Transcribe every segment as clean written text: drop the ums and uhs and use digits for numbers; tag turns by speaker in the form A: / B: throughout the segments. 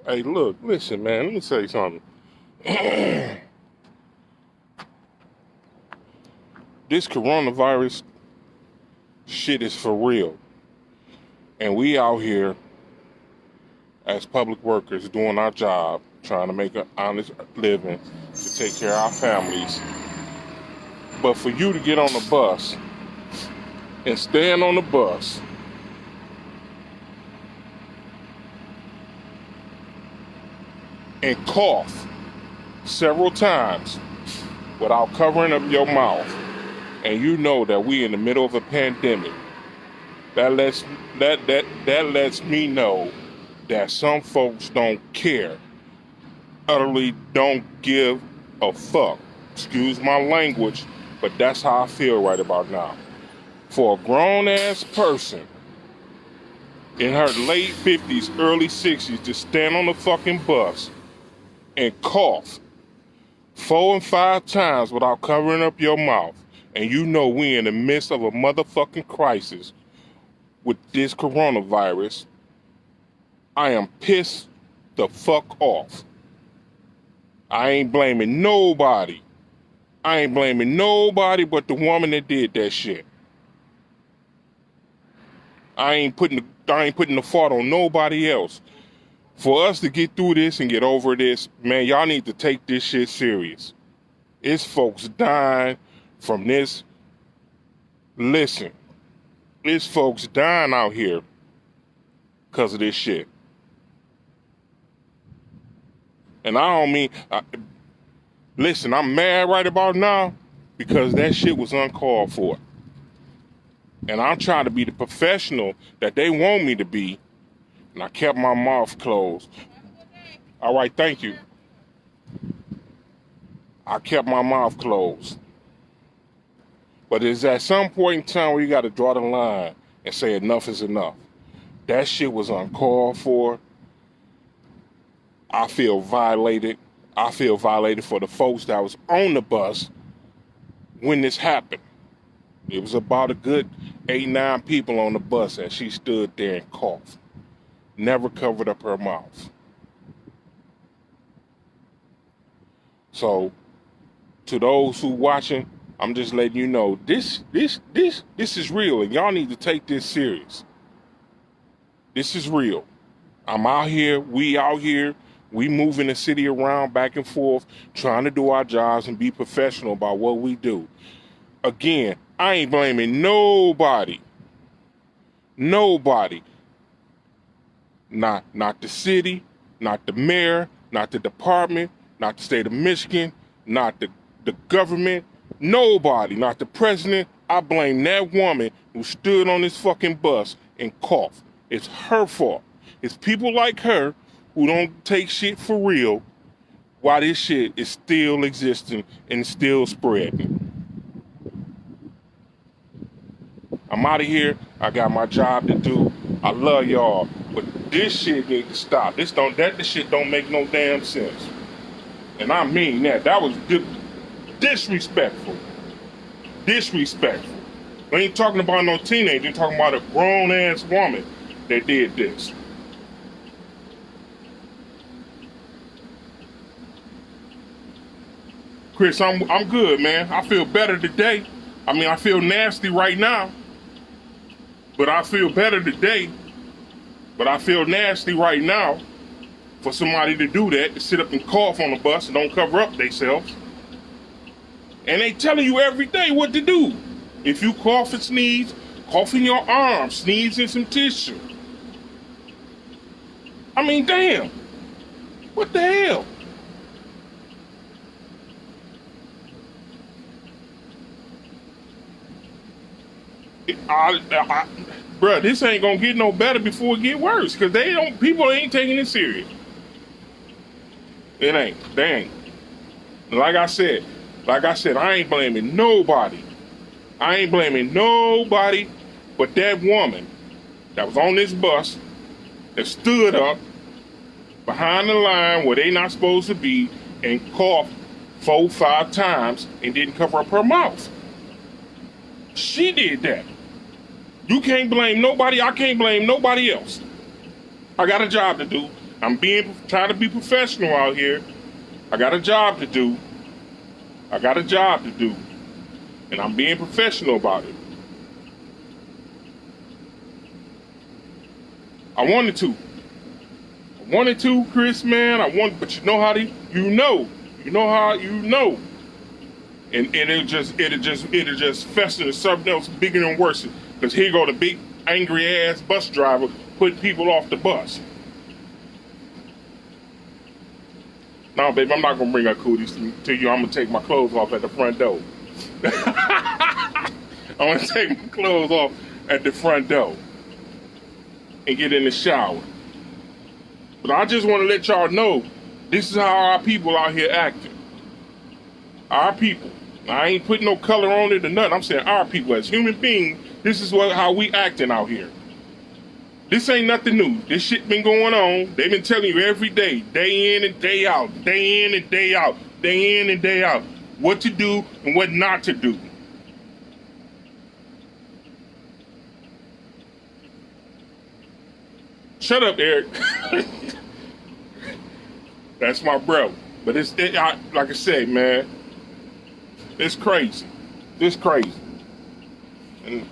A: Hey, look, listen, man. Let me tell you something. This coronavirus shit is for real, and we out here as public workers doing our job, trying to make an honest living to take care of our families. But for you to get on the bus and stand on the bus and cough several times without covering up your mouth, and you know that we in the middle of a pandemic, that lets me know that some folks don't care, utterly don't give a fuck. Excuse my language, but that's how I feel right about now. For a grown-ass person in her late 50s, early 60s to stand on the fucking bus and cough 4 and 5 times without covering up your mouth, and you know we in the midst of a motherfucking crisis with this coronavirus, I am pissed the fuck off. I ain't blaming nobody. I ain't blaming nobody but the woman that did that shit. I ain't putting the fault on nobody else. For us to get through this and get over this, man, y'all need to take this shit serious. It's folks dying from this. Listen, it's folks dying out here because of this shit. And I don't mean, listen, I'm mad right about now because that shit was uncalled for. And I'm trying to be the professional that they want me to be, and I kept my mouth closed. All right, thank you. I kept my mouth closed. But it's at some point in time where you got to draw the line and say enough is enough. That shit was uncalled for. I feel violated. I feel violated for the folks that was on the bus when this happened. It was about a good 8, 9 people on the bus, and she stood there and coughed. Never covered up her mouth. So, to those who watching, I'm just letting you know this is real, and y'all need to take this serious. This is real. I'm out here, we moving the city around back and forth, trying to do our jobs and be professional about what we do. Again, I ain't blaming nobody. Nobody. Not the city, not the mayor, not the department, not the state of Michigan, not the government, nobody, not the president. I blame that woman who stood on this fucking bus and coughed. It's her fault. It's people like her who don't take shit for real while this shit is still existing and still spreading. I'm out of here. I got my job to do. I love y'all, but this shit needs to stop. This shit don't make no damn sense. And I mean that. That was disrespectful. Disrespectful. We ain't talking about no teenager. We're talking about a grown-ass woman that did this. Chris, I'm good, man. I feel better today. I mean, I feel nasty right now, but I feel better today. But I feel nasty right now for somebody to do that, to sit up and cough on the bus and don't cover up themselves. And they telling you every day what to do. If you cough and sneeze, cough in your arm, sneeze in some tissue. I mean, damn. What the hell? Bruh, this ain't gonna get no better before it get worse, because people ain't taking it serious. It ain't. They ain't. Like I said, I ain't blaming nobody. I ain't blaming nobody but that woman that was on this bus that stood up behind the line where they not supposed to be and coughed 4, 5 times and didn't cover up her mouth. She did that. You can't blame nobody. I can't blame nobody else. I got a job to do. I'm trying to be professional out here. I got a job to do. And I'm being professional about it. I wanted to, Chris, man. But you know how and it'll just fester to something else bigger and worse. Because here go the big angry ass bus driver putting people off the bus. No, baby, I'm not gonna bring her cooties to you. I'm gonna take my clothes off at the front door. I'm gonna take my clothes off at the front door and get in the shower. But I just want to let y'all know, this is how our people out here acting. Our people. I ain't putting no color on it or nothing. I'm saying our people as human beings, this is how we acting out here. This ain't nothing new. This shit been going on. They've been telling you every day in and day out, day in and day out, day in and day out, what to do and what not to do. Shut up, Eric. That's my bro. But like I said, man, it's crazy. It's crazy. And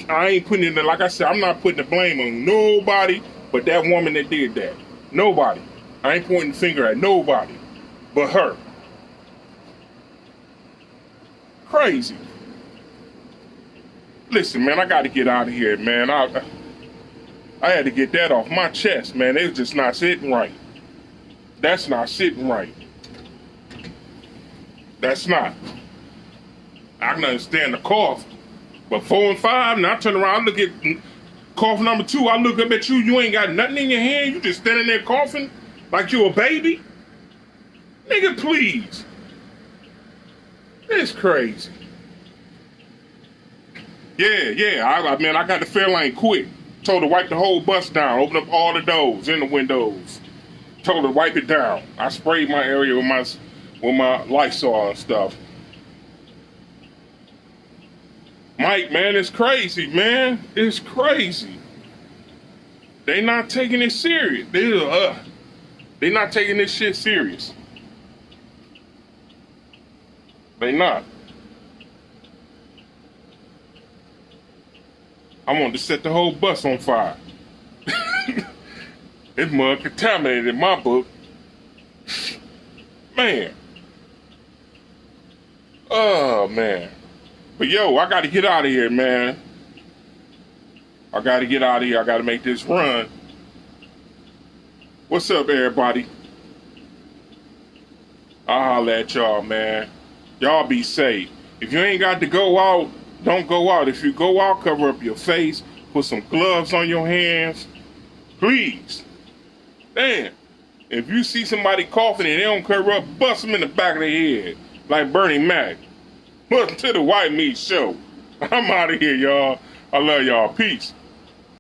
A: I ain't putting it, like I said, I'm not putting the blame on nobody but that woman that did that. Nobody. I ain't pointing the finger at nobody but her. Crazy. Listen, man, I got to get out of here, man. I had to get that off my chest, man. It's just not sitting right. That's not sitting right. That's not. I can understand the cough. But 4 and 5, now I turn around, I look at cough number 2, I look up at you, you ain't got nothing in your hand, you just standing there coughing like you a baby? Nigga, please. It's crazy. Yeah, I got the Fairlane quick. Told her to wipe the whole bus down, open up all the doors and the windows. Told her to wipe it down. I sprayed my area with my Lysol and stuff. Mike, man, it's crazy, man. It's crazy. They not taking it serious. They not taking this shit serious. They not. I want to set the whole bus on fire. It's mud contaminated in my book. Man. Oh, man. But yo, I got to get out of here, man. I got to get out of here. I got to make this run. What's up, everybody? I'll holler at y'all, man. Y'all be safe. If you ain't got to go out, don't go out. If you go out, cover up your face. Put some gloves on your hands. Please. Damn. If you see somebody coughing and they don't cover up, bust them in the back of their head. Like Bernie Mac. Welcome to the White Meat Show. I'm out of here, y'all. I love y'all. Peace.